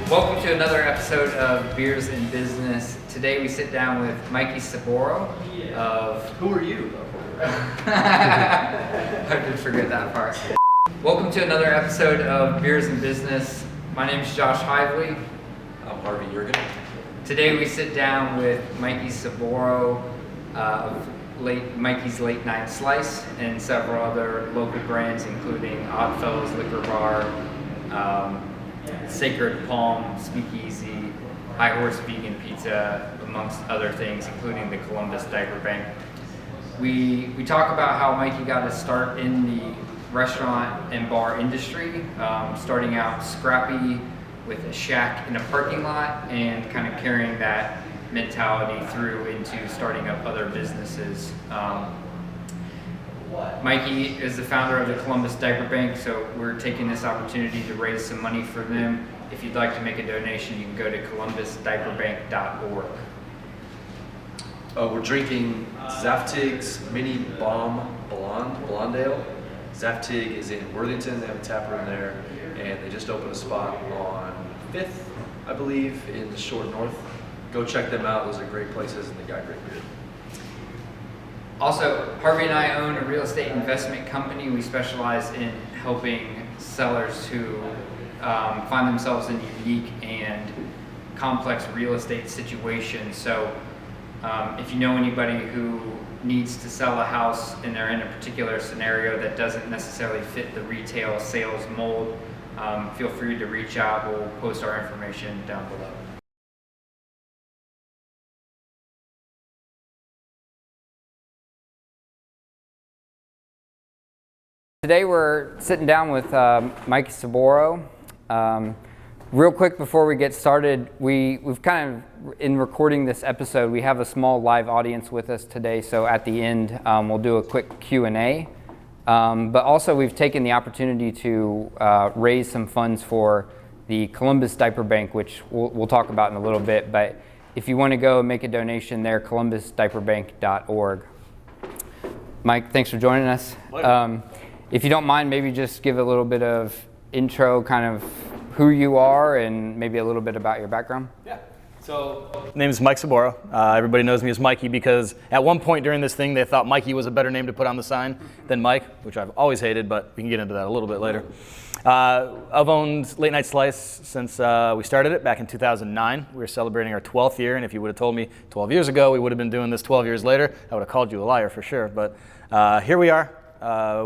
Welcome to another episode of Beers in Business. Today we sit down with Mikey Sorboro of... Who are you? I did forget that part. Welcome to another episode of Beers in Business. My name is Josh Hively. I'm Harvey Jurgen. Today we sit down with Mikey Sorboro of Mikey's Late Night Slice and several other local brands including Oddfellows Liquor Bar, Sacred Palm, Speakeasy, High Horse Vegan Pizza, amongst other things, including the Columbus Diaper Bank. We talk about how Mikey got his start in the restaurant and bar industry, starting out scrappy with a shack in a parking lot and kind of carrying that mentality through into starting up other businesses. Mikey is the founder of the Columbus Diaper Bank, so we're taking this opportunity to raise some money for them. If you'd like to make a donation, you can go to columbusdiaperbank.org. We're drinking Zaftig's Mini Bomb Blonde Ale. Zaftig is in Worthington. They have a tap room there, and they just opened a spot on 5th, I believe, in the Short North. Go check them out. Those are great places, and they got great beer. Also, Harvey and I own a real estate investment company. We specialize in helping sellers who find themselves in unique and complex real estate situations. So if you know anybody who needs to sell a house and they're in a particular scenario that doesn't necessarily fit the retail sales mold, feel free to reach out. We'll post our information down below. Today we're sitting down with Mikey Sorboro. Real quick before we get started, we've kind of, in recording this episode, we have a small live audience with us today, so at the end we'll do a quick Q&A. But also we've taken the opportunity to raise some funds for the Columbus Diaper Bank, which we'll talk about in a little bit, but if you want to go make a donation there, columbusdiaperbank.org. Mike, thanks for joining us. If you don't mind, maybe just give a little bit of intro, kind of who you are and maybe a little bit about your background. Yeah. So, my name is Mike Sorboro. Everybody knows me as Mikey because at one point during this thing, they thought Mikey was a better name to put on the sign than Mike, which I've always hated, but we can get into that a little bit later. I've owned Late Night Slice since we started it back in 2009. We were celebrating our 12th year, and if you would have told me 12 years ago we would have been doing this 12 years later, I would have called you a liar for sure. But here we are.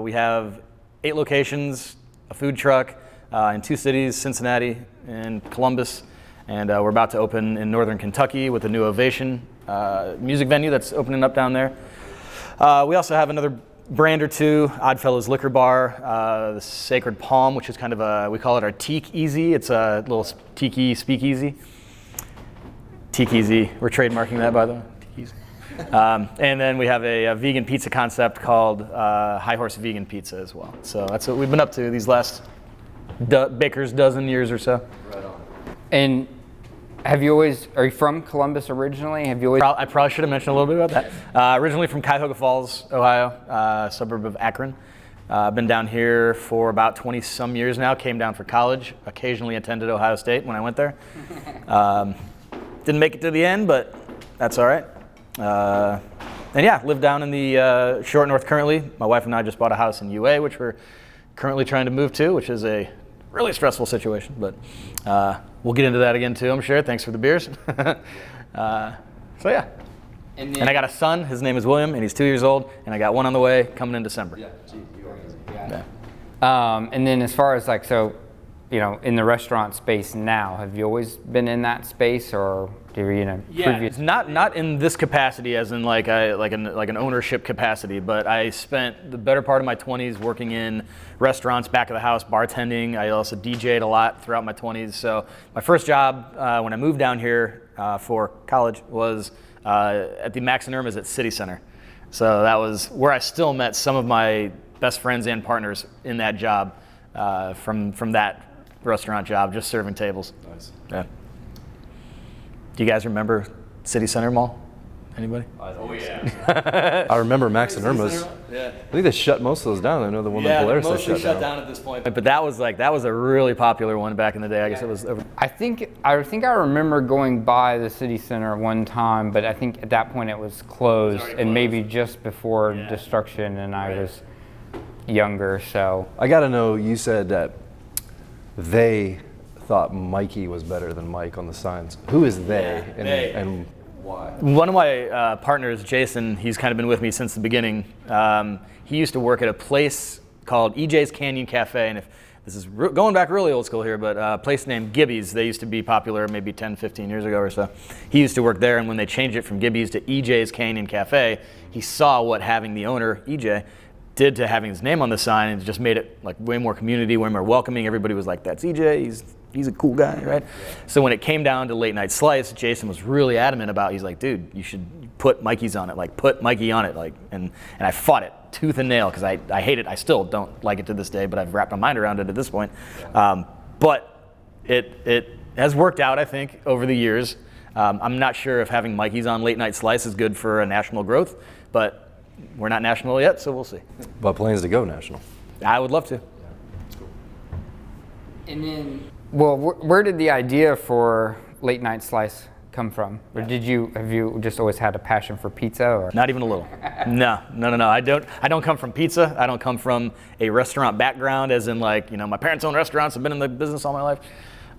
We have 8 locations, a food truck in 2 cities, Cincinnati and Columbus, and we're about to open in northern Kentucky with a new Ovation music venue that's opening up down there. We also have another brand or two, Oddfellows Liquor Bar, the Sacred Palm, which is kind of we call it our Teak Easy. It's a little tiki speakeasy. Teak Easy, we're trademarking that, by the way. Teak Easy. And then we have a vegan pizza concept called High Horse Vegan Pizza as well. So that's what we've been up to these last baker's dozen years or so. Right on. And are you from Columbus originally? I probably should have mentioned a little bit about that. Originally from Cuyahoga Falls, Ohio, suburb of Akron. Been down here for about 20 some years now. Came down for college. Occasionally attended Ohio State when I went there. Didn't make it to the end, but that's all right. And yeah, live down in the Short North currently. My wife and I just bought a house in UA, which we're currently trying to move to, which is a really stressful situation, but we'll get into that again too, I'm sure. Thanks for the beers. So yeah. And I got a son, his name is William, and he's 2 years old, and I got one on the way coming in December. Yeah, gee, you are easy. Yeah. And then as far as like, so, you know, in the restaurant space now, have you always been in that space, or do you know? Yeah, it's not in this capacity, as in like an ownership capacity, but I spent the better part of my 20s working in restaurants, back of the house, bartending. I also DJ'd a lot throughout my 20s. So my first job when I moved down here for college was at the Max and Irma's at City Center. So that was where I still met some of my best friends and partners in that job from that restaurant job, just serving tables. Nice. Yeah. Do you guys remember City Center Mall? Anybody? Oh yeah. I remember Max and Irma's. Yeah. I think they shut most of those down. I know the one in Polaris they mostly shut down. at this point. But that was a really popular one back in the day. I guess it was. I think I remember going by the city center one time, but I think at that point it was closed, and maybe just before destruction, and I was younger, so. I got to know, you said that they thought Mikey was better than Mike on the signs. Who is they? And why? One of my partners, Jason, he's kind of been with me since the beginning. He used to work at a place called EJ's Canyon Cafe, and if this is going back really old school here, but a place named Gibby's. They used to be popular maybe 10, 15 years ago or so. He used to work there, and when they changed it from Gibby's to EJ's Canyon Cafe, he saw what having the owner, EJ, did to having his name on the sign, and it just made it like way more community, way more welcoming. Everybody was like, that's EJ, he's a cool guy, right? So when it came down to Late Night Slice, Jason was really adamant about, he's like, dude, you should put Mikey's on it, like put Mikey on it, like, and I fought it tooth and nail because I hate it. I still don't like it to this day, but I've wrapped my mind around it at this point. But it has worked out, I think, over the years. I'm not sure if having Mikey's on Late Night Slice is good for a national growth, but we're not national yet, so we'll see. But plans to go national. I would love to. And then, well, where did the idea for Late Night Slice come from? Or have you just always had a passion for pizza? Or? Not even a little. No. I don't come from pizza. I don't come from a restaurant background, as in like, my parents own restaurants. I've been in the business all my life.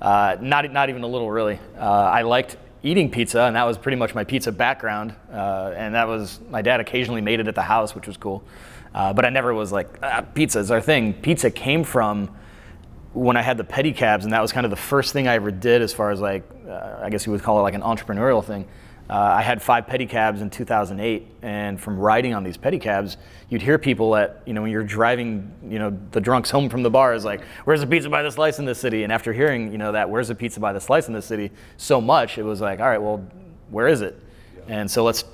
Not even a little, really. I liked eating pizza, and that was pretty much my pizza background. And that was, my dad occasionally made it at the house, which was cool. But I never was like, pizza is our thing. Pizza came from when I had the pedicabs, and that was kind of the first thing I ever did as far as like, I guess you would call it like an entrepreneurial thing. I had 5 pedicabs in 2008, and from riding on these pedicabs, you'd hear people at, when you're driving, the drunks home from the bar is like, where's the pizza by the slice in this city? And after hearing, that where's the pizza by the slice in this city so much, it was like, all right, well, where is it? And so let's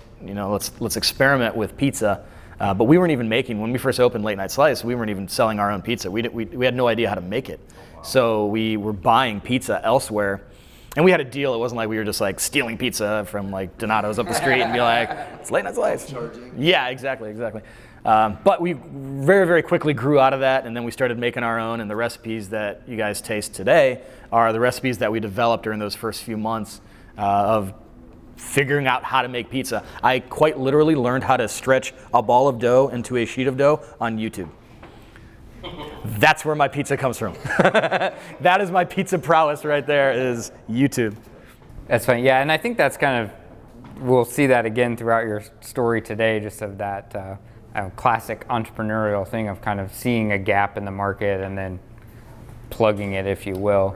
experiment with pizza. But we weren't even making, when we first opened Late Night Slice, we weren't even selling our own pizza. We had no idea how to make it. So we were buying pizza elsewhere. And we had a deal. It wasn't like we were just like stealing pizza from like Donato's up the street and be like, it's Late Night Slice. Yeah, exactly. But we very, very quickly grew out of that, and then we started making our own, and the recipes that you guys taste today are the recipes that we developed during those first few months of figuring out how to make pizza. I quite literally learned how to stretch a ball of dough into a sheet of dough on YouTube. That's where my pizza comes from. That is my pizza prowess right there, is YouTube. That's funny. Yeah, and I think that's kind of, we'll see that again throughout your story today, just of that classic entrepreneurial thing of kind of seeing a gap in the market and then plugging it, if you will.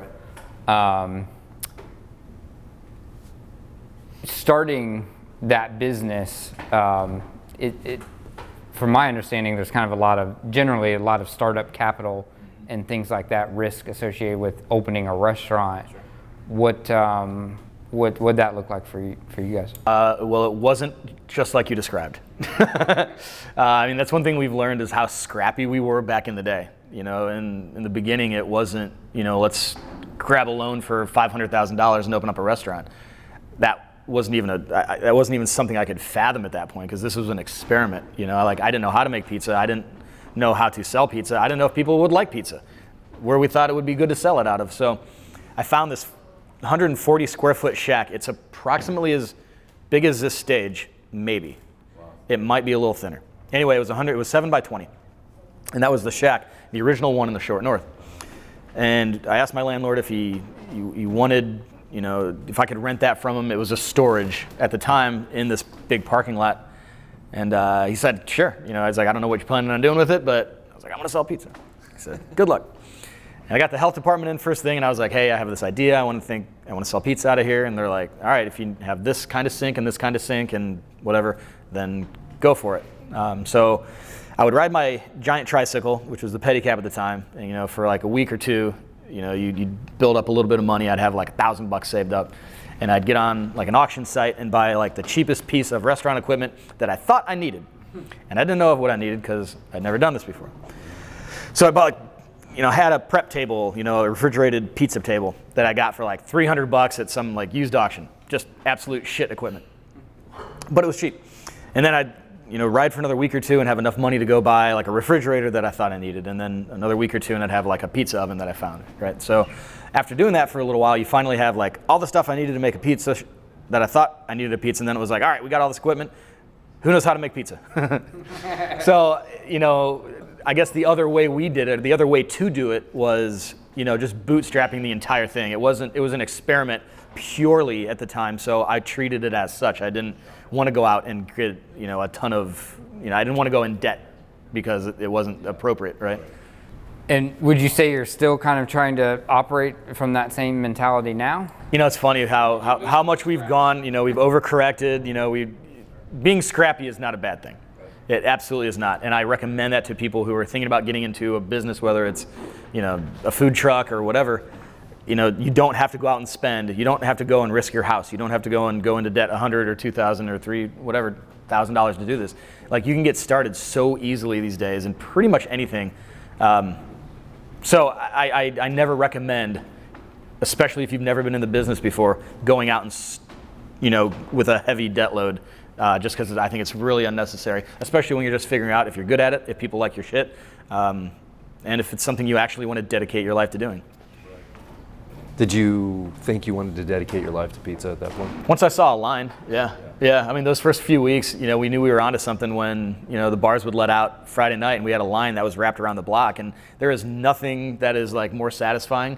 Starting that business, from my understanding, there's kind of generally a lot of startup capital and things like that, risk associated with opening a restaurant. What would that look like for you guys? Well, it wasn't just like you described. I mean, that's one thing we've learned is how scrappy we were back in the day. In the beginning, it wasn't, let's grab a loan for $500,000 and open up a restaurant. That wasn't even something I could fathom at that point, because this was an experiment. I didn't know how to make pizza. I didn't know how to sell pizza. I didn't know if people would like pizza, where we thought it would be good to sell it out of. So I found this 140 square foot shack. It's approximately as big as this stage, maybe. Wow. It might be a little thinner. Anyway, it was 7 by 20. And that was the shack, the original one in the short north. And I asked my landlord if he wanted, if I could rent that from him. It was a storage at the time in this big parking lot. And he said, sure. I was like, I don't know what you're planning on doing with it, but I was like, I'm going to sell pizza. He said, good luck. And I got the health department in first thing, and I was like, hey, I have this idea. I want to sell pizza out of here. And they're like, all right, if you have this kind of sink and this kind of sink and whatever, then go for it. So I would ride my giant tricycle, which was the pedicab at the time, and, for like a week or two, you'd build up a little bit of money. I'd have like $1,000 saved up, and I'd get on like an auction site and buy like the cheapest piece of restaurant equipment that I thought I needed. And I didn't know what I needed because I'd never done this before. So I bought, had a prep table, a refrigerated pizza table that I got for like $300 at some like used auction, just absolute shit equipment. but it was cheap. And then I'd ride for another week or two and have enough money to go buy like a refrigerator that I thought I needed, and then another week or two and I'd have like a pizza oven that I found, right? So after doing that for a little while, you finally have like all the stuff I needed to make a pizza that I thought I needed a pizza, and then it was like, all right, we got all this equipment. Who knows how to make pizza? So, I guess the other way we did it, the other way to do it was, just bootstrapping the entire thing. It was an experiment purely at the time, so I treated it as such. I didn't want to go out and get, a ton of, I didn't want to go in debt because it wasn't appropriate, right? And would you say you're still kind of trying to operate from that same mentality now? It's funny how much we've gone, we've overcorrected, being scrappy is not a bad thing. It absolutely is not. And I recommend that to people who are thinking about getting into a business, whether it's, a food truck or whatever. You don't have to go out and spend. You don't have to go and risk your house. You don't have to go into debt $100 or $2,000 or $1,000 to do this. Like, you can get started so easily these days in pretty much anything. So I never recommend, especially if you've never been in the business before, going out and, with a heavy debt load, just because I think it's really unnecessary, especially when you're just figuring out if you're good at it, if people like your shit, and if it's something you actually want to dedicate your life to doing. Did you think you wanted to dedicate your life to pizza at that point? Once I saw a line, yeah. I mean, those first few weeks, we knew we were onto something when, the bars would let out Friday night and we had a line that was wrapped around the block. And there is nothing that is like more satisfying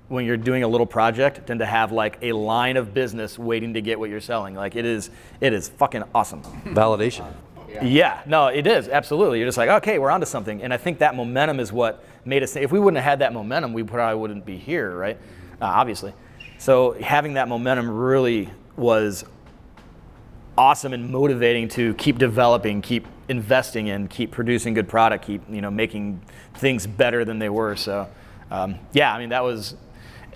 when you're doing a little project than to have like a line of business waiting to get what you're selling. Like, it is fucking awesome. Validation. Yeah, no, it is, absolutely. You're just like, okay, we're onto something. And I think that momentum is what made us, if we wouldn't have had that momentum, we probably wouldn't be here, right? Obviously. So having that momentum really was awesome and motivating to keep developing, keep investing in, keep producing good product, keep making things better than they were. So I mean, that was,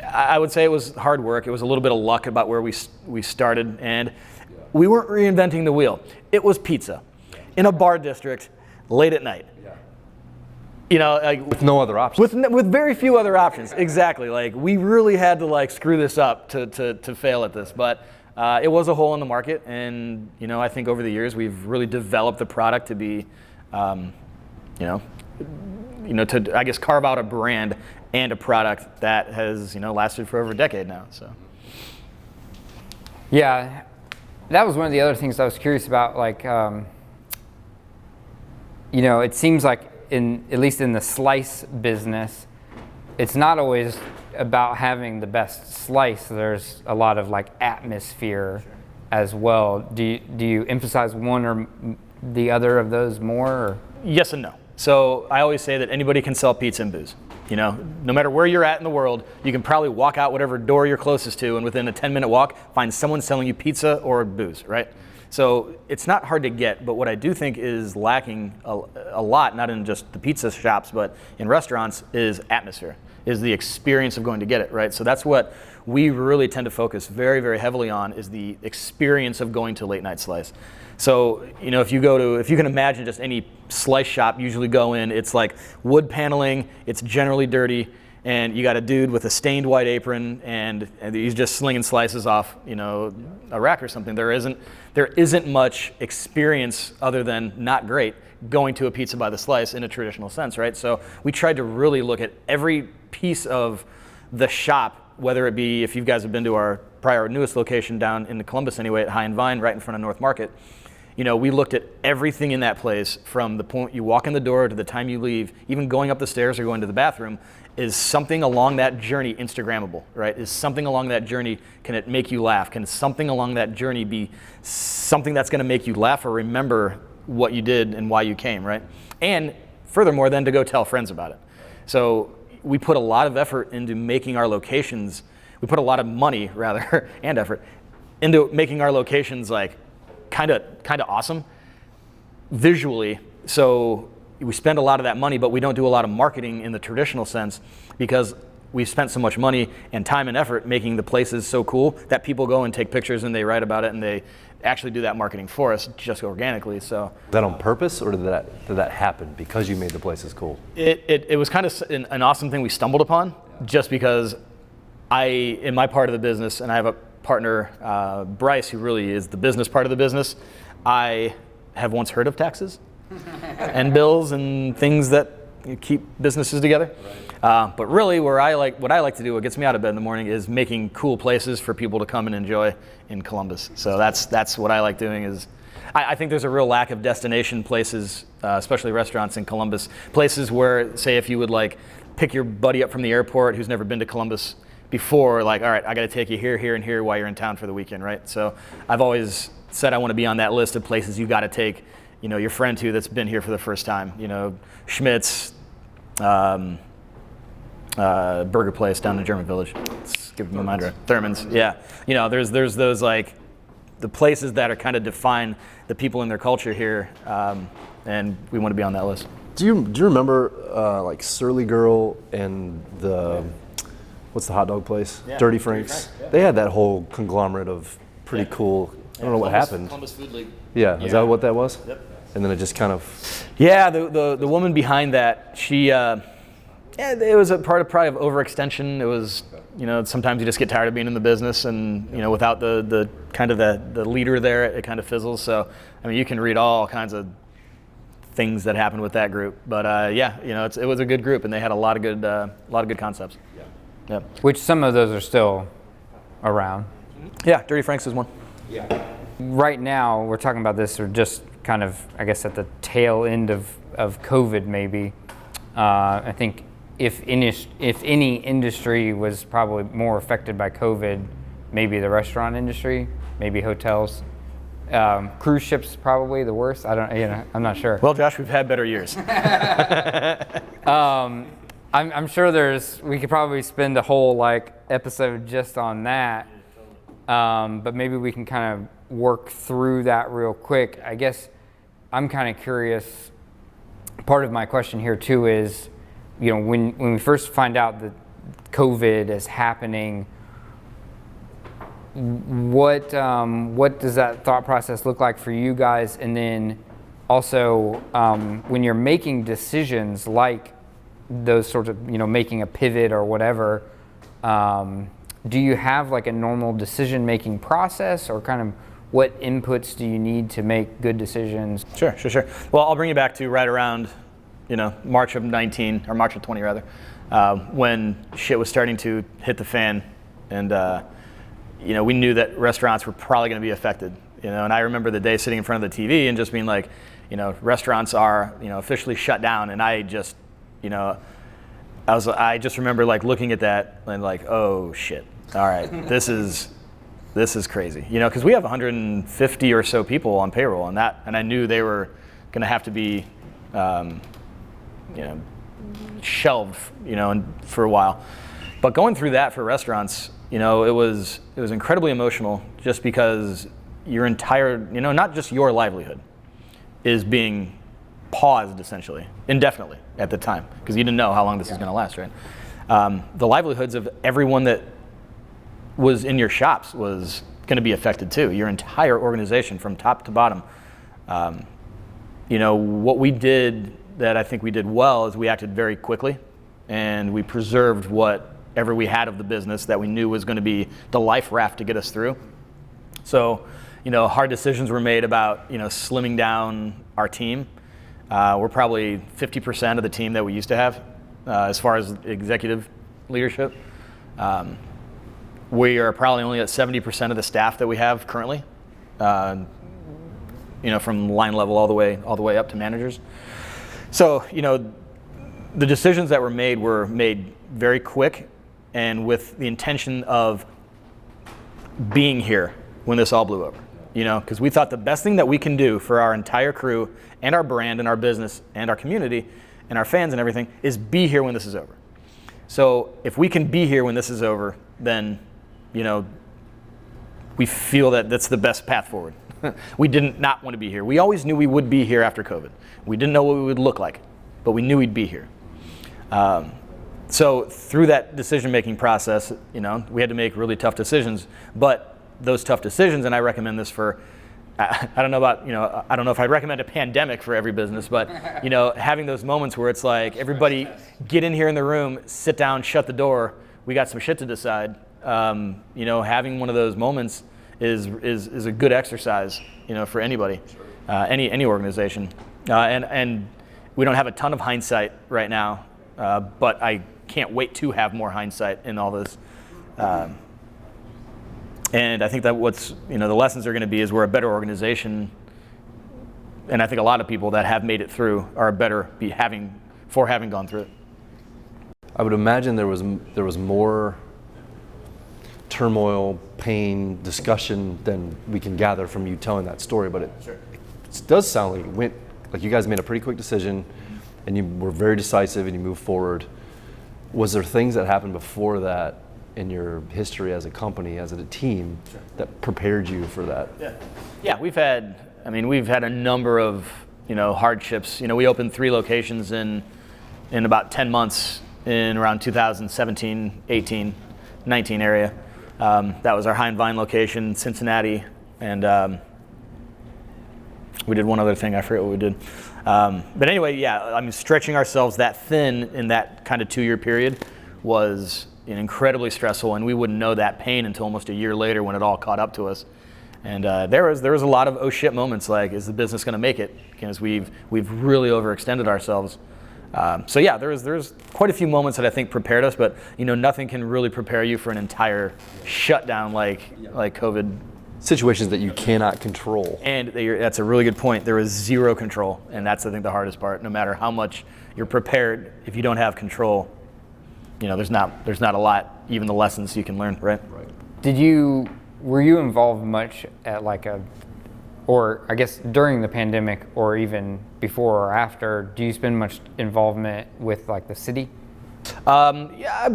I would say it was hard work. It was a little bit of luck about where we started, and we weren't reinventing the wheel. It was pizza in a bar district late at night. Like, with no other options. With very few other options, exactly. Like, we really had to like screw this up to fail at this, but it was a hole in the market, and I think over the years we've really developed the product to be, to I guess carve out a brand and a product that has lasted for over a decade now. So. Yeah, that was one of the other things I was curious about. Like, it seems like at least in the slice business, it's not always about having the best slice. There's a lot of like atmosphere as well. Do you emphasize one or the other of those more? Or? Yes and no. So I always say that anybody can sell pizza and booze. No matter where you're at in the world, you can probably walk out whatever door you're closest to, and within a 10-minute walk, find someone selling you pizza or booze, right? So it's not hard to get, but what I do think is lacking a lot, not in just the pizza shops, but in restaurants, is atmosphere, is the experience of going to get it, right? So that's what we really tend to focus very, very heavily on, is the experience of going to late night slice. So, if you can imagine just any slice shop, usually go in, it's like wood paneling, it's generally dirty, and you got a dude with a stained white apron, and he's just slinging slices off, a rack or something. There isn't much experience other than not great going to a pizza by the slice in a traditional sense, right? So we tried to really look at every piece of the shop, whether it be, if you guys have been to our newest location down in Columbus anyway, at High and Vine, right in front of North Market. We looked at everything in that place from the point you walk in the door to the time you leave, even going up the stairs or going to the bathroom. Is something along that journey Instagrammable, right? Is something along that journey, can it make you laugh? Can something along that journey be something that's gonna make you laugh or remember what you did and why you came, right? And furthermore, then to go tell friends about it. So we put a lot of effort into making our locations, we put a lot of money rather, and effort, into making our locations like kind of awesome visually. So we spend a lot of that money, but we don't do a lot of marketing in the traditional sense because we've spent so much money and time and effort making the places so cool that people go and take pictures and they write about it and they actually do that marketing for us just organically. So is that on purpose, or did that happen because you made the places cool? It was kind of an awesome thing we stumbled upon, just because in my part of the business, and I have a partner, Bryce, who really is the business part of the business. I have once heard of taxes and bills and things that keep businesses together. But really, what I like to do, what gets me out of bed in the morning, is making cool places for people to come and enjoy in Columbus. So that's what I like doing. Is I think there's a real lack of destination places, especially restaurants in Columbus. Places where, say, if you would like pick your buddy up from the airport who's never been to Columbus before, like, all right, I got to take you here, here, and here while you're in town for the weekend, right? So I've always said I want to be on that list of places you got to take, your friend to that's been here for the first time. Schmidt's, burger place down in German Village. Let's give them a reminder. Thurman's, yeah. There's those like the places that are kind of define the people in their culture here, and we want to be on that list. Do you remember like Surly Girl and what's the hot dog place? Yeah, Dirty Frank's. Yeah. They had that whole conglomerate of pretty cool. I don't know what happened. Columbus Food League. Yeah, is that what that was? Yep. And then it just kind of. Yeah, the woman behind that, she, it was a part of probably of overextension. It was, sometimes you just get tired of being in the business, and without the kind of the leader there, it kind of fizzles. So, I mean, you can read all kinds of things that happened with that group, but it was a good group, and they had a lot of good concepts. Yeah. Yep. Which some of those are still around. Yeah, Dirty Frank's is one. Yeah. Right now, we're talking about this, or just kind of, I guess, at the tail end of COVID, maybe. I think if any industry was probably more affected by COVID, maybe the restaurant industry, maybe hotels. Cruise ships probably the worst. I'm not sure. Well, Josh, we've had better years. I'm sure we could probably spend a whole episode just on that. But maybe we can kind of work through that real quick. I guess I'm kind of curious. Part of my question here too is, when we first find out that COVID is happening, what does that thought process look like for you guys? And then also, when you're making decisions like those sorts of, making a pivot or whatever, do you have a normal decision-making process, or kind of what inputs do you need to make good decisions? Sure. Well, I'll bring you back to right around, March of 19, or March of 20 rather, when shit was starting to hit the fan, and we knew that restaurants were probably going to be affected. And I remember the day sitting in front of the TV and just being like, restaurants are, officially shut down, and I just, I just remember looking at that and oh shit, all right, this is crazy, because we have 150 or so people on payroll, and I knew they were going to have to be, shelved, for a while. But going through that for restaurants, it was incredibly emotional, just because your entire, not just your livelihood is being paused essentially, indefinitely at the time, because you didn't know how long this is going to last, right? The livelihoods of everyone that was in your shops was going to be affected too. Your entire organization from top to bottom. What we did that I think we did well is we acted very quickly, and we preserved whatever we had of the business that we knew was going to be the life raft to get us through. So, hard decisions were made about, slimming down our team. We're probably 50% of the team that we used to have as far as executive leadership. We are probably only at 70% of the staff that we have currently, from line level all the way up to managers. So, the decisions that were made very quick, and with the intention of being here when this all blew over. Because we thought the best thing that we can do for our entire crew and our brand and our business and our community and our fans and everything is be here when this is over. So if we can be here when this is over, then, we feel that that's the best path forward. We didn't not want to be here. We always knew we would be here after COVID. We didn't know what we would look like, but we knew we'd be here. So through that decision-making process, we had to make really tough decisions, but those tough decisions, and I recommend this for, I don't know if I'd recommend a pandemic for every business, but, having those moments where it's like, everybody get in here in the room, sit down, shut the door, we got some shit to decide. Having one of those moments is a good exercise, for anybody, any organization. And we don't have a ton of hindsight right now, but I can't wait to have more hindsight in all this. And I think that what's, the lessons are going to be is we're a better organization. And I think a lot of people that have made it through are better for having gone through it. I would imagine there was more turmoil, pain, discussion than we can gather from you telling that story. But it does sound like you guys made a pretty quick decision, and you were very decisive, and you moved forward. Was there things that happened before that in your history as a company, as a team, that prepared you for that? Yeah. We've had a number of hardships. We opened 3 locations in about 10 months in around 2017, 18, 19 area. That was our Hind Vine location, Cincinnati, and we did one other thing. I forget what we did. But anyway, stretching ourselves that thin in that kind of 2-year period was incredibly stressful, and we wouldn't know that pain until almost a year later when it all caught up to us. And there was a lot of oh shit moments, like, is the business going to make it? Because we've really overextended ourselves. There's quite a few moments that I think prepared us, but nothing can really prepare you for an entire shutdown like COVID. Situations that you cannot control. And that's a really good point. There is zero control, and that's, I think, the hardest part. No matter how much you're prepared, if you don't have control, there's not a lot, even the lessons you can learn, right? Were you involved much at or I guess during the pandemic, or even before or after? Do you spend much involvement with the city? I've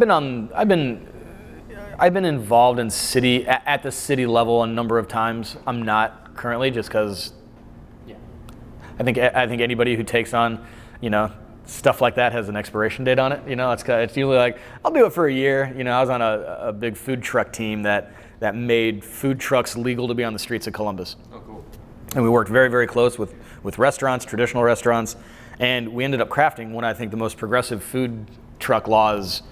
been involved in city at the city level a number of times. I'm not currently, just because I think anybody who takes on stuff like that has an expiration date on it. It's usually like, I'll do it for a year. I was on a big food truck team that made food trucks legal to be on the streets of Columbus. Oh, cool. And we worked very, very close with restaurants, traditional restaurants, and we ended up crafting one, I think, the most progressive food truck laws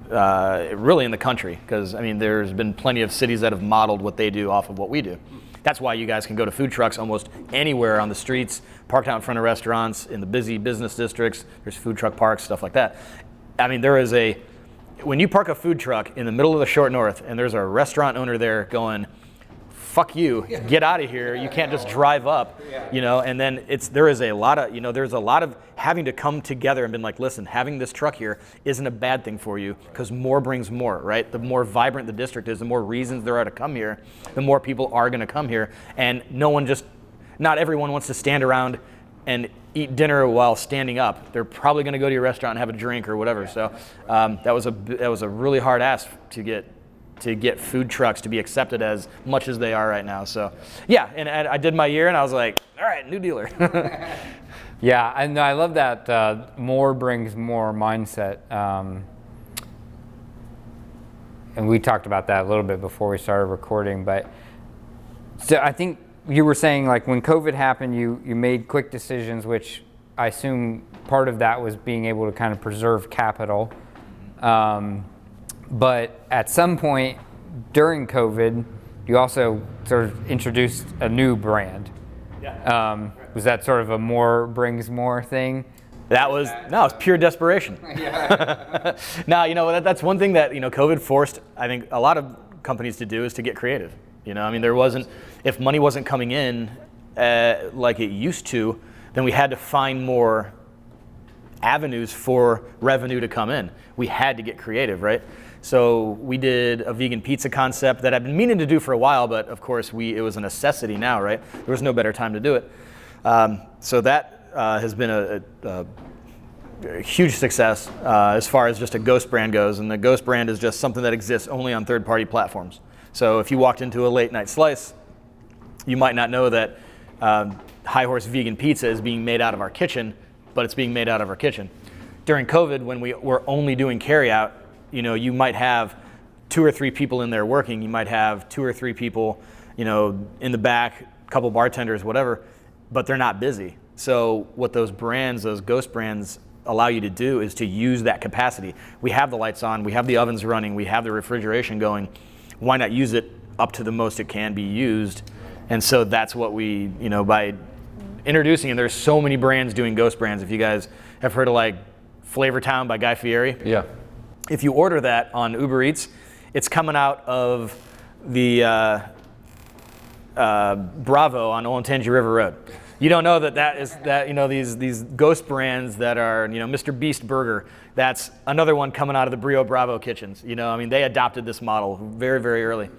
really in the country. Because there's been plenty of cities that have modeled what they do off of what we do. That's why you guys can go to food trucks almost anywhere on the streets, parked out in front of restaurants, in the busy business districts. There's food truck parks, stuff like that. When you park a food truck in the middle of the short north and there's a restaurant owner there going, fuck you, get out of here, you can't just drive up, and then there's a lot of having to come together and been like, listen, having this truck here isn't a bad thing for you, because more brings more, right? The more vibrant the district is, the more reasons there are to come here, the more people are going to come here, and not everyone wants to stand around and eat dinner while standing up. They're probably going to go to your restaurant and have a drink or whatever. So that was a really hard ask to get food trucks to be accepted as much as they are right now. So and I did my year and I was like, all right, new dealer. Yeah, and I love that more brings more mindset. And we talked about that a little bit before we started recording, but so I think you were saying, when COVID happened, you made quick decisions, which I assume part of that was being able to kind of preserve capital. But at some point during COVID, you also sort of introduced a new brand. Yeah. Was that sort of a more brings more thing? It's pure desperation. Now, that's one thing that, COVID forced, I think, a lot of companies to do, is to get creative. If money wasn't coming in like it used to, then we had to find more avenues for revenue to come in. We had to get creative, right? So we did a vegan pizza concept that I've been meaning to do for a while, but of course it was a necessity now, right? There was no better time to do it. So that has been a huge success as far as just a ghost brand goes. And the ghost brand is just something that exists only on third-party platforms. So if you walked into a late night slice, you might not know that High Horse Vegan Pizza is being made out of our kitchen, but it's being made out of our kitchen. During COVID, when we were only doing carryout, you might have 2 or 3 people in there working. You might have 2 or 3 people, in the back, a couple bartenders, whatever, but they're not busy. So what those ghost brands allow you to do is to use that capacity. We have the lights on, we have the ovens running, we have the refrigeration going. Why not use it up to the most it can be used. And so that's what we, by introducing, and there's so many brands doing ghost brands. If you guys have heard of like Flavor Town by Guy Fieri. Yeah. If you order that on Uber Eats, it's coming out of the Bravo on Olentangy River Road. You don't know these ghost brands that are, Mr. Beast Burger. That's another one coming out of the Brio Bravo kitchens. They adopted this model very, very early.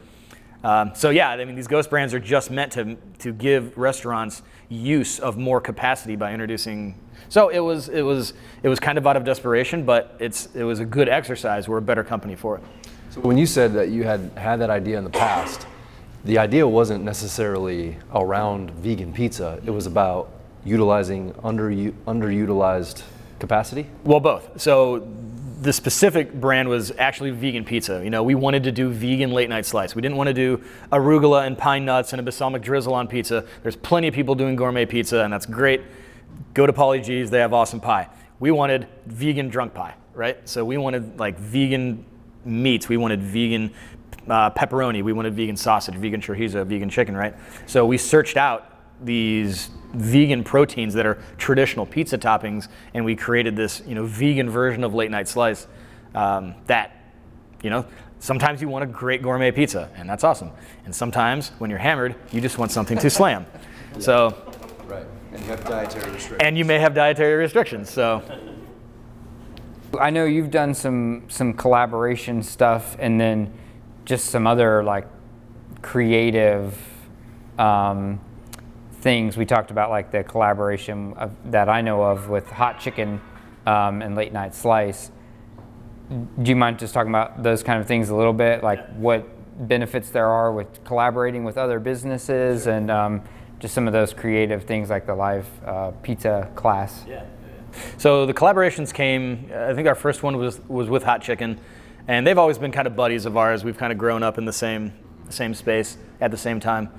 These ghost brands are just meant to give restaurants use of more capacity by introducing. So it was kind of out of desperation, but it was a good exercise. We're a better company for it. So when you said that you had that idea in the past, the idea wasn't necessarily around vegan pizza. It was about utilizing underutilized capacity? Well, both. So the specific brand was actually vegan pizza. We wanted to do vegan late night slice. We didn't want to do arugula and pine nuts and a balsamic drizzle on pizza. There's plenty of people doing gourmet pizza, and that's great. Go to Pauly G's, they have awesome pie. We wanted vegan drunk pie, right? So we wanted like vegan meats. We wanted vegan pepperoni. We wanted vegan sausage, vegan chorizo, vegan chicken, right? So we searched out these vegan proteins that are traditional pizza toppings, and we created this, vegan version of late night slice that, sometimes you want a great gourmet pizza, and that's awesome. And sometimes when you're hammered, you just want something to slam. Yeah. So, right. And you have dietary restrictions. And you may have dietary restrictions. So, I know you've done some collaboration stuff, and then just some other like creative things. We talked about like the collaboration that I know of with Hot Chicken and Late Night Slice. Do you mind just talking about those kind of things a little bit, like what benefits there are with collaborating with other businesses, and just some of those creative things like the live pizza class? Yeah. So the collaborations came, I think our first one was with Hot Chicken, and they've always been kind of buddies of ours. We've kind of grown up in the same space at the same time.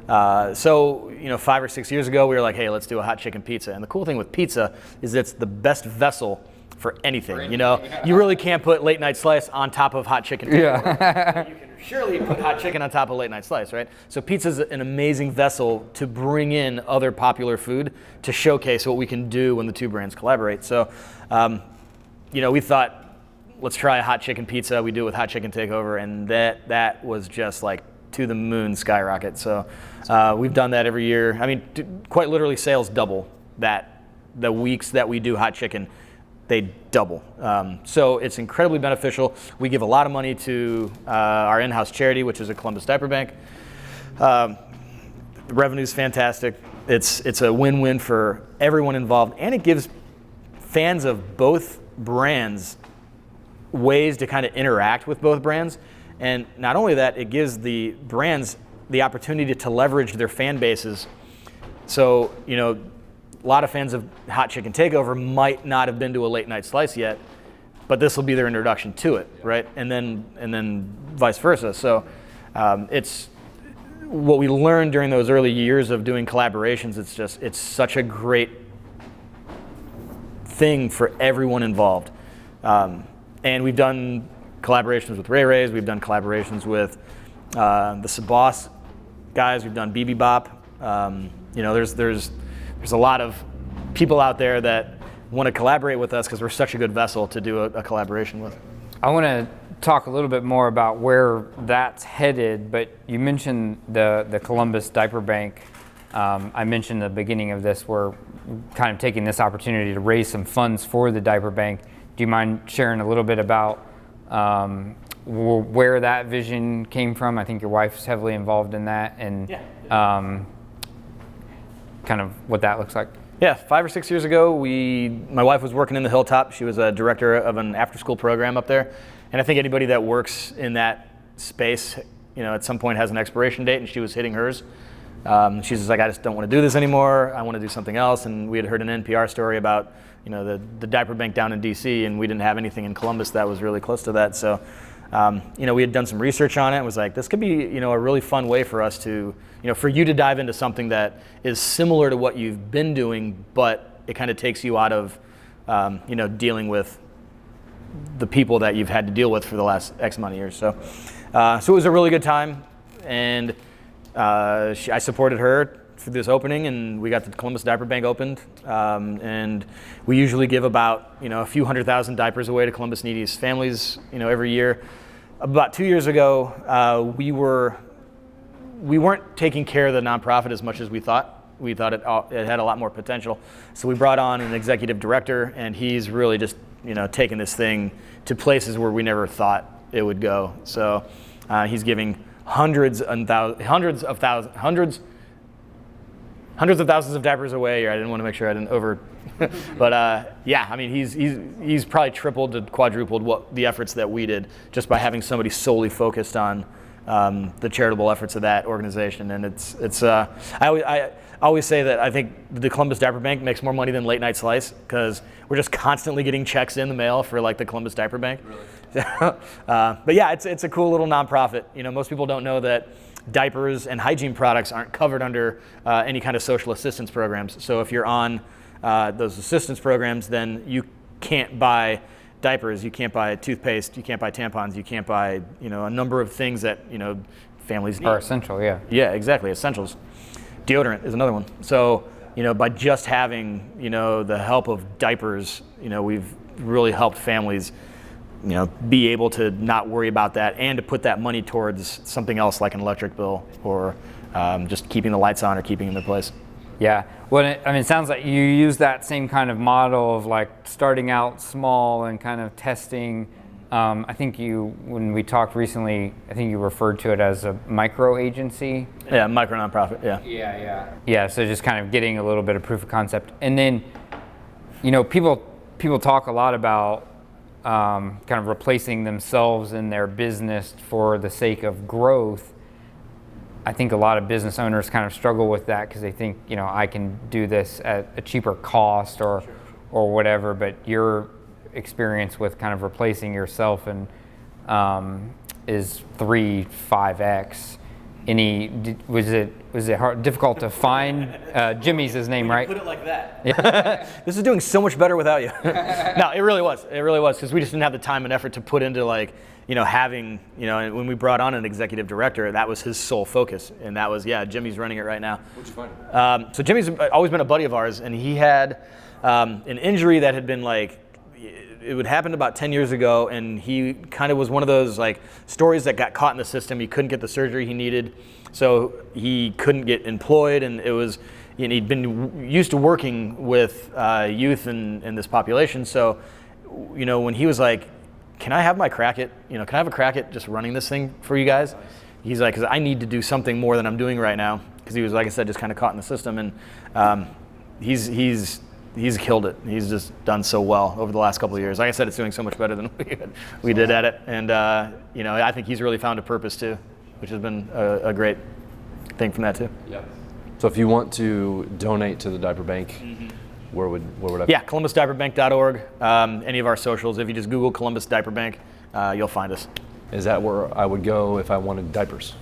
5 or 6 years ago, we were like, hey, let's do a hot chicken pizza. And the cool thing with pizza is it's the best vessel for anything. You really can't put Late Night Slice on top of hot chicken. Yeah. You can surely put hot chicken on top of Late Night Slice, right? So pizza's an amazing vessel to bring in other popular food to showcase what we can do when the two brands collaborate. So, we thought, let's try a hot chicken pizza. We do it with Hot Chicken Takeover, and that was just like to the moon skyrocket. So we've done that every year. Quite literally sales double the weeks that we do hot chicken, they double. So it's incredibly beneficial. We give a lot of money to our in-house charity, which is a Columbus Diaper Bank. The revenue's fantastic. It's a win-win for everyone involved, and it gives fans of both brands ways to kind of interact with both brands. And not only that, it gives the brands the opportunity to leverage their fan bases. So, a lot of fans of Hot Chicken Takeover might not have been to a Late Night Slice yet, but this will be their introduction to it, right? And then vice versa. So it's what we learned during those early years of doing collaborations. It's such a great thing for everyone involved. And we've done collaborations with Ray Ray's. We've done collaborations with the Sabos guys. We've done BB Bop. There's a lot of people out there that want to collaborate with us because we're such a good vessel to do a collaboration with. I want to talk a little bit more about where that's headed, but you mentioned the Columbus Diaper Bank. I mentioned at the beginning of this, we're kind of taking this opportunity to raise some funds for the Diaper Bank. Do you mind sharing a little bit about where that vision came from? I think your wife's heavily involved in that, and kind of what that looks like. Yeah, 5 or 6 years ago, my wife was working in the Hilltop. She was a director of an after-school program up there, and I think anybody that works in that space, at some point has an expiration date, and she was hitting hers. She's just like, I just don't want to do this anymore. I want to do something else. And we had heard an NPR story about, the diaper bank down in DC, and we didn't have anything in Columbus that was really close to that. So, we had done some research on it. It was like, this could be, a really fun way for us to, for you to dive into something that is similar to what you've been doing, but it kind of takes you out of, dealing with the people that you've had to deal with for the last X amount of years. So it was a really good time. and I supported her for this opening, and we got the Columbus Diaper Bank opened, and we usually give about a few 100,000 diapers away to Columbus needies families every year. About 2 years ago, we weren't taking care of the nonprofit as much as we thought. We thought it had a lot more potential, so we brought on an executive director, and he's really just taken this thing to places where we never thought it would go. So he's giving hundreds of thousands of diapers away. I didn't want to make sure I didn't over, but yeah, I mean he's probably tripled to quadrupled the efforts that we did just by having somebody solely focused on the charitable efforts of that organization. And it's I always say that I think the Columbus Diaper Bank makes more money than Late Night Slice because we're just constantly getting checks in the mail for like the Columbus Diaper Bank. Really? But yeah, it's a cool little nonprofit. Most people don't know that diapers and hygiene products aren't covered under any kind of social assistance programs. So if you're on those assistance programs, then you can't buy diapers, you can't buy toothpaste, you can't buy tampons, you can't buy a number of things that families need. Are essential, yeah. Yeah, exactly, essentials. Deodorant is another one. So by just having the help of diapers, we've really helped families be able to not worry about that and to put that money towards something else like an electric bill or just keeping the lights on or keeping them in place. Yeah, well, it sounds like you use that same kind of model of like starting out small and kind of testing. I think when we talked recently, I think you referred to it as a micro agency. Yeah, micro nonprofit, yeah. Yeah, so just kind of getting a little bit of proof of concept. And then, people talk a lot about kind of replacing themselves in their business for the sake of growth. I think a lot of business owners kind of struggle with that because they think, I can do this at a cheaper cost or whatever, but your experience with kind of replacing yourself and is 3-5x. Was it hard, difficult to find? Jimmy's his name, right? Put it like that. Yeah. This is doing so much better without you. No, it really was because we just didn't have the time and effort to put into having and when we brought on an executive director, that was his sole focus, and that was Jimmy's running it right now. What'd you find? So Jimmy's always been a buddy of ours, and he had an injury that had been it would happen about 10 years ago, and he kind of was one of those stories that got caught in the system. He couldn't get the surgery he needed, so he couldn't get employed, and it was he'd been used to working with youth in this population. So when he was like, can I have my crack at can I have a crack at just running this thing for you guys? He's like, because I need to do something more than I'm doing right now, because he was, like I said, just kind of caught in the system, and he's killed it. He's just done so well over the last couple of years. Like I said, it's doing so much better than we did at it. And, I think he's really found a purpose too, which has been a great thing from that too. Yeah. So if you want to donate to the Diaper Bank, where would I? Yeah, columbusdiaperbank.org. Any of our socials. If you just Google Columbus Diaper Bank, you'll find us. Is that where I would go if I wanted diapers?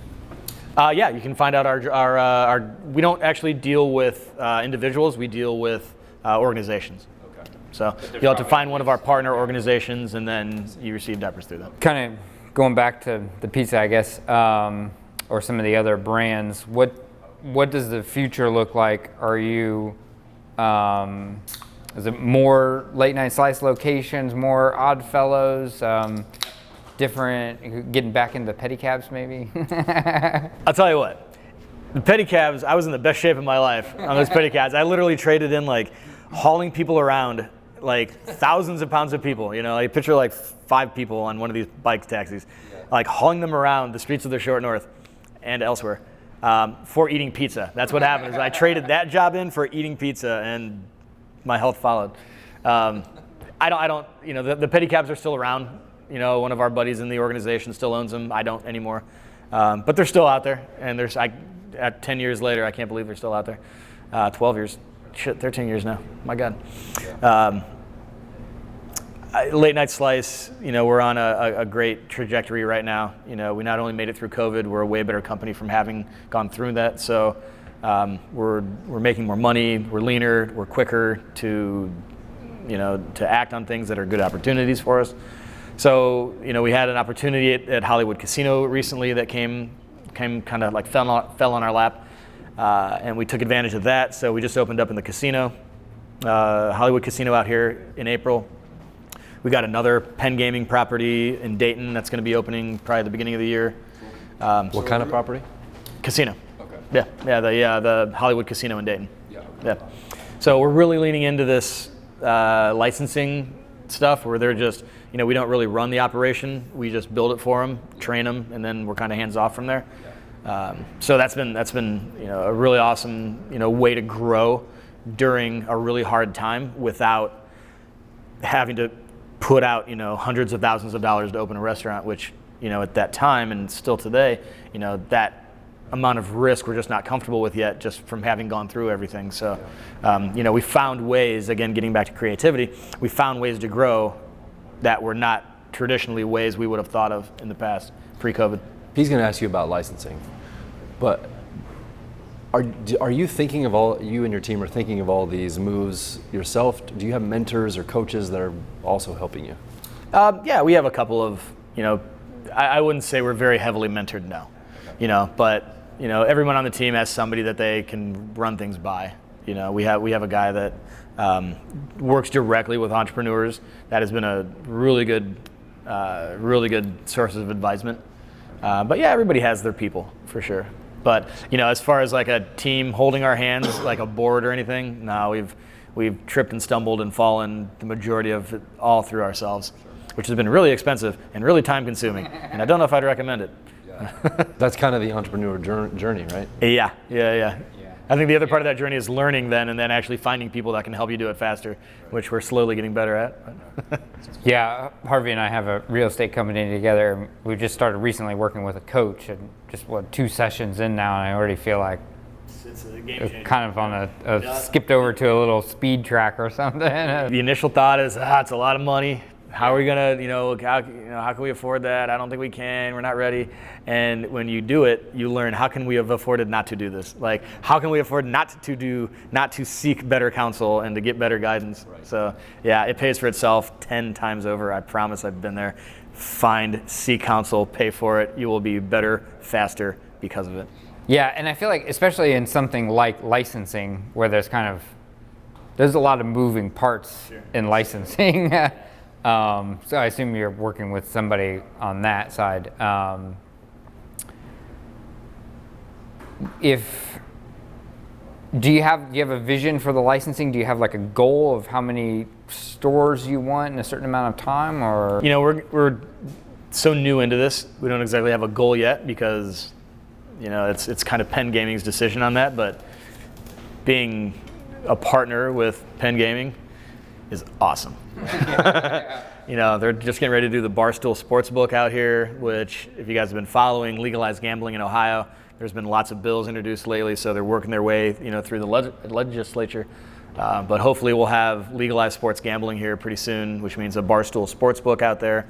Yeah, you can find out our we don't actually deal with individuals. We deal with organizations. Okay. So you'll have to find one of our partner organizations, and then you receive diapers through them. Kind of going back to the pizza, I guess, or some of the other brands. What does the future look like? Are you is it more Late Night Slice locations, more Odd Fellows, different, getting back into pedicabs maybe? I'll tell you what. The pedicabs, I was in the best shape of my life on those pedicabs. I literally traded in hauling people around, thousands of pounds of people. I picture 5 people on one of these bike taxis, hauling them around the streets of the short north and elsewhere for eating pizza. That's what happened. Is I traded that job in for eating pizza, and my health followed. The pedicabs are still around. One of our buddies in the organization still owns them. I don't anymore, but they're still out there. And at 10 years later, I can't believe they're still out there. 12 years. Shit, 13 years now. My God. Late Night Slice, we're on a great trajectory right now. We not only made it through COVID, we're a way better company from having gone through that. So we're making more money, we're leaner, we're quicker to act on things that are good opportunities for us. So, we had an opportunity at Hollywood Casino recently that came kind of like fell on our lap, and we took advantage of that. So we just opened up in the casino, Hollywood Casino out here in April. We got another Penn Gaming property in Dayton that's going to be opening probably at the beginning of the year. What kind of property? Casino. Okay. The Hollywood Casino in Dayton. Yeah. Yeah. So we're really leaning into this licensing stuff where they're just, we don't really run the operation. We just build it for them, train them, and then we're kind of hands off from there. So that's been a really awesome way to grow during a really hard time without having to put out hundreds of thousands of dollars to open a restaurant, which at that time and still today, that amount of risk we're just not comfortable with yet, just from having gone through everything. So, we found ways, again, getting back to creativity, we found ways to grow that were not traditionally ways we would have thought of in the past, pre-COVID. He's going to ask you about licensing, but are you thinking of you and your team are thinking of all these moves yourself? Do you have mentors or coaches that are also helping you? Yeah, we have a couple of, I wouldn't say we're very heavily mentored now, but everyone on the team has somebody that they can run things by. We have a guy that works directly with entrepreneurs. That has been a really good source of advisement. But yeah, everybody has their people for sure. But as far as like a team holding our hands, like a board or anything, no, we've tripped and stumbled and fallen the majority of it all through ourselves, which has been really expensive and really time consuming. And I don't know if I'd recommend it. That's kind of the entrepreneur journey, right? Yeah. I think the other part of that journey is learning then, and then actually finding people that can help you do it faster, which we're slowly getting better at. Yeah, Harvey and I have a real estate company together. We just started recently working with a coach, and just 2 sessions in now, and I already feel like It's a game changer. kind of on a skipped over to a little speed track or something. The initial thought is, it's a lot of money. How are we gonna, how can we afford that? I don't think we can. We're not ready. And when you do it, you learn, how can we have afforded not to do this? Like, how can we afford not to seek better counsel and to get better guidance? Right. So yeah, it pays for itself 10 times over. I promise. I've been there. Seek counsel, pay for it. You will be better, faster because of it. Yeah, and I feel like, especially in something like licensing, where there's a lot of moving parts in licensing. So I assume you're working with somebody on that side. Do you have a vision for the licensing? Do you have like a goal of how many stores you want in a certain amount of time, or? We're so new into this. We don't exactly have a goal yet because, it's kind of Penn Gaming's decision on that. But being a partner with Penn Gaming is awesome. They're just getting ready to do the Barstool Sportsbook out here, which, if you guys have been following, legalized gambling in Ohio. There's been lots of bills introduced lately, so they're working their way, through the legislature. But hopefully we'll have legalized sports gambling here pretty soon, which means a Barstool Sportsbook out there.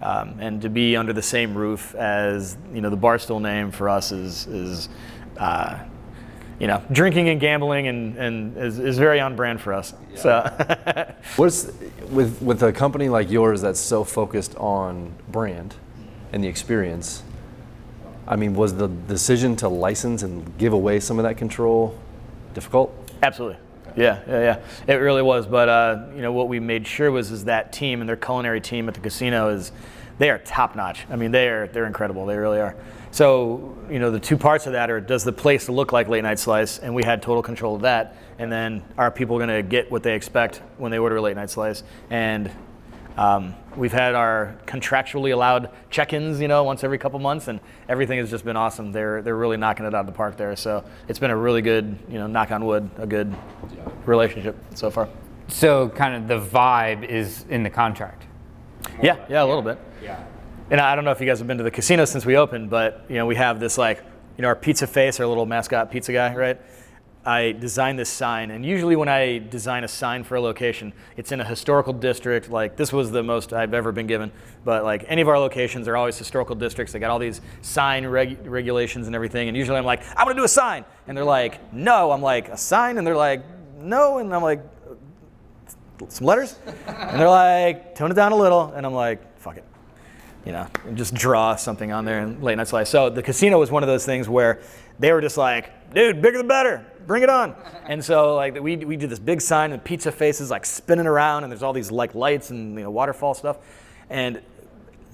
And to be under the same roof as, the Barstool name for us is drinking and gambling and is very on brand for us. Yeah. So What's with a company like yours that's so focused on brand and the experience, was the decision to license and give away some of that control difficult? Absolutely. Yeah. It really was. But what we made sure is that team and their culinary team at the casino they are top notch. They're incredible. They really are. So, the 2 parts of that are, does the place look like Late Night Slice? And we had total control of that. And then, are people going to get what they expect when they order a Late Night Slice? And we've had our contractually allowed check-ins, once every couple months, and everything has just been awesome. They're really knocking it out of the park there. So it's been a really good, knock on wood, a good relationship so far. So kind of the vibe is in the contract. Yeah, a little bit. Yeah. And I don't know if you guys have been to the casino since we opened, but we have this our pizza face, our little mascot pizza guy, right? I designed this sign, and usually when I design a sign for a location, it's in a historical district. Like, this was the most I've ever been given, but like any of our locations are always historical districts. They got all these sign regulations and everything, and usually I'm like, I'm gonna do a sign, and they're like, no. I'm like, a sign? And they're like, no. And I'm like, some letters? And they're like, tone it down a little, and I'm like, fuck it. and just draw something on there and late night slice. So the casino was one of those things where they were just like, dude, bigger the better, bring it on. And so like we did this big sign and pizza faces like spinning around, and there's all these like lights and waterfall stuff. And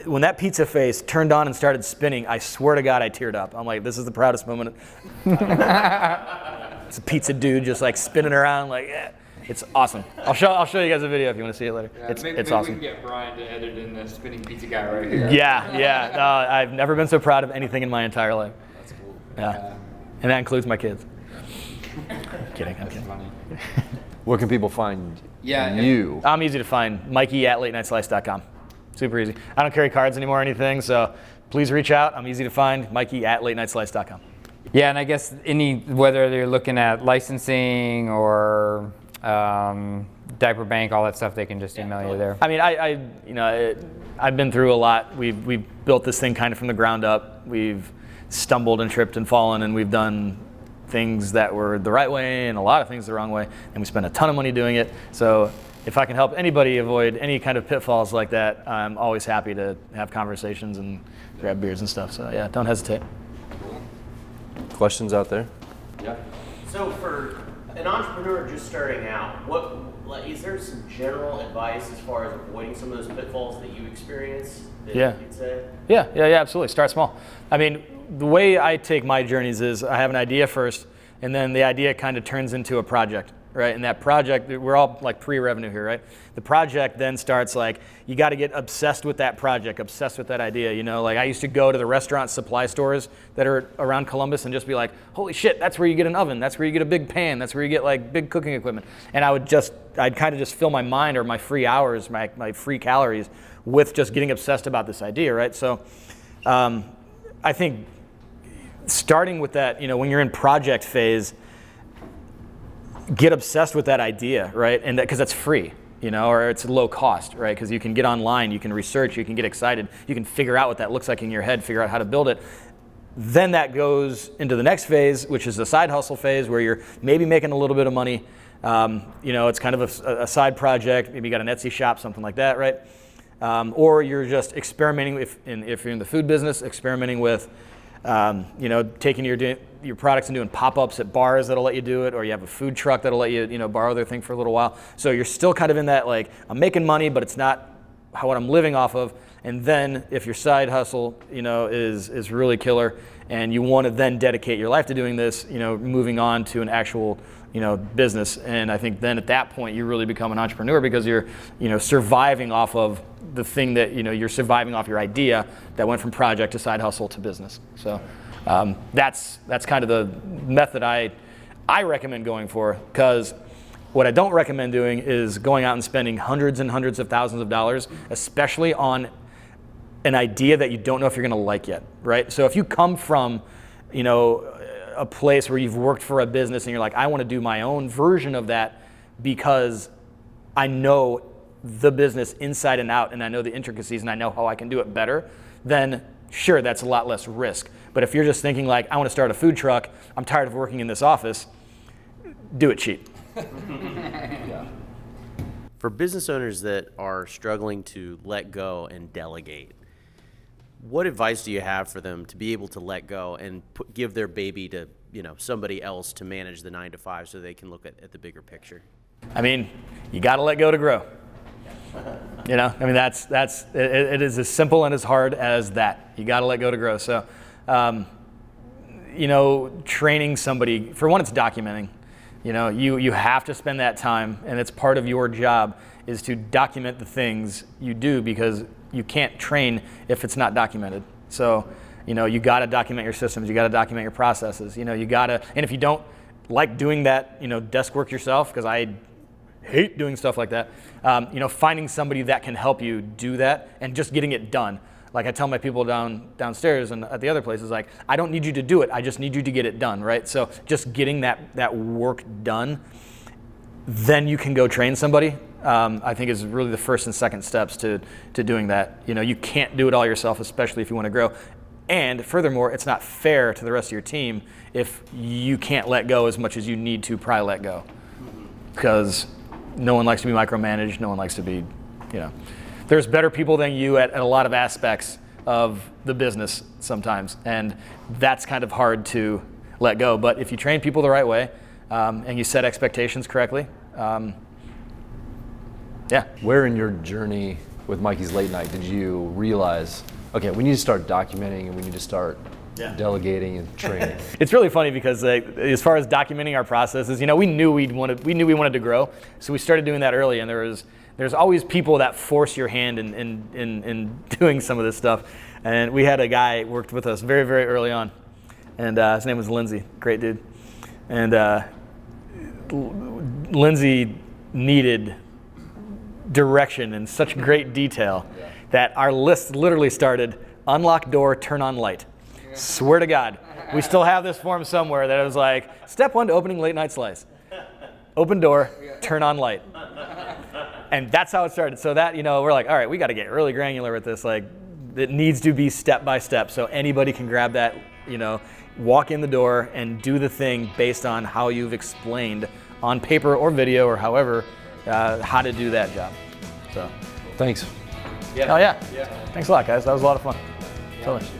when that pizza face turned on and started spinning, I swear to God, I teared up. I'm like, this is the proudest moment. It's a pizza dude just like spinning around, like, yeah. It's awesome. I'll show you guys a video if you want to see it later. Yeah, it's maybe awesome. We can get Brian to edit in the spinning pizza guy right here. Yeah. No, I've never been so proud of anything in my entire life. That's cool. Yeah. And that includes my kids. Kidding. I'm kidding. Funny. Where can people find Yeah, you? I'm easy to find. Mikey at latenightslice.com. Super easy. I don't carry cards anymore or anything, so please reach out. I'm easy to find. Mikey at latenightslice.com. Yeah, and I guess whether you're looking at licensing or Diaper Bank, all that stuff, they can just email you there. I mean, I've been through a lot. We've built this thing kind of from the ground up. We've stumbled and tripped and fallen, and we've done things that were the right way and a lot of things the wrong way, and we spent a ton of money doing it. So if I can help anybody avoid any kind of pitfalls like that, I'm always happy to have conversations and grab beers and stuff. So yeah, don't hesitate. Questions out there? Yeah. So for an entrepreneur just starting out, is there some general advice as far as avoiding some of those pitfalls that you experience that Yeah. you'd say? Yeah, absolutely. Start small. I mean, the way I take my journeys is I have an idea first, and then the idea kind of turns into a project, right? And that project, we're all like pre-revenue here, right? The project then starts like, you got to get obsessed with that project, obsessed with that idea. Like I used to go to the restaurant supply stores that are around Columbus and just be like, holy shit, that's where you get an oven. That's where you get a big pan. That's where you get like big cooking equipment. And I'd kind of just fill my mind or my free hours, my free calories with just getting obsessed about this idea, right? So I think starting with that, when you're in project phase, get obsessed with that idea, right? And because that's free, or it's low cost, right? Because you can get online, you can research, you can get excited, you can figure out what that looks like in your head, figure out how to build it. Then that goes into the next phase, which is the side hustle phase, where you're maybe making a little bit of money. It's kind of a side project. Maybe you got an Etsy shop, something like that, right? Or you're just experimenting if you're in the food business, experimenting with, taking your products and doing pop-ups at bars that'll let you do it, or you have a food truck that'll let you, borrow their thing for a little while. So you're still kind of in that, like, I'm making money, but it's not what I'm living off of. And then if your side hustle, is really killer, and you want to then dedicate your life to doing this, moving on to an actual, business. And I think then at that point you really become an entrepreneur because you're, surviving off of the thing that, you're surviving off your idea that went from project to side hustle to business. So that's kind of the method I recommend going for, because what I don't recommend doing is going out and spending hundreds and hundreds of thousands of dollars, especially on an idea that you don't know if you're going to like yet, right? So if you come from, a place where you've worked for a business and you're like, I want to do my own version of that because I know the business inside and out and I know the intricacies and I know how I can do it better, then sure, that's a lot less risk. But if you're just thinking like, I want to start a food truck, I'm tired of working in this office, do it cheap. Yeah. For business owners that are struggling to let go and delegate, what advice do you have for them to be able to let go and give their baby to somebody else to manage the 9-to-5 so they can look at the bigger picture? I mean, you got to let go to grow. That's it is as simple and as hard as that. You got to let go to grow. So, training somebody, for one, it's documenting. You have to spend that time, and it's part of your job is to document the things you do, because you can't train if it's not documented. So, you got to document your systems. You got to document your processes. You got to, and if you don't like doing that, desk work yourself, because I hate doing stuff like that, finding somebody that can help you do that and just getting it done. Like I tell my people downstairs and at the other places, like, I don't need you to do it. I just need you to get it done, right? So just getting that work done, then you can go train somebody. I think is really the first and second steps to doing that. You can't do it all yourself, especially if you want to grow. And furthermore, it's not fair to the rest of your team if you can't let go as much as you need to probably let go. Because no one likes to be micromanaged. No one likes to be, there's better people than you at a lot of aspects, of the business sometimes, and that's kind of hard to let go. But if you train people the right way and you set expectations correctly, yeah. Where in your journey with Mikey's Late Night did you realize, okay, we need to start documenting and we need to start delegating and training? It's really funny because as far as documenting our processes, we knew we wanted to grow, so we started doing that early. And there's always people that force your hand in doing some of this stuff. And we had a guy worked with us very, very early on, and his name was Lindsay, great dude. And Lindsay needed direction in such great detail that our list literally started: unlock door, turn on light. Swear to God, we still have this form somewhere that it was like, step 1 to opening late night slice. Open door, turn on light. And that's how it started. So that, we're like, all right, we got to get really granular with this. Like, it needs to be step by step so anybody can grab that, walk in the door and do the thing based on how you've explained on paper or video or however how to do that job. So, Thanks. oh yeah. Thanks a lot, guys. That was a lot of fun. Totally.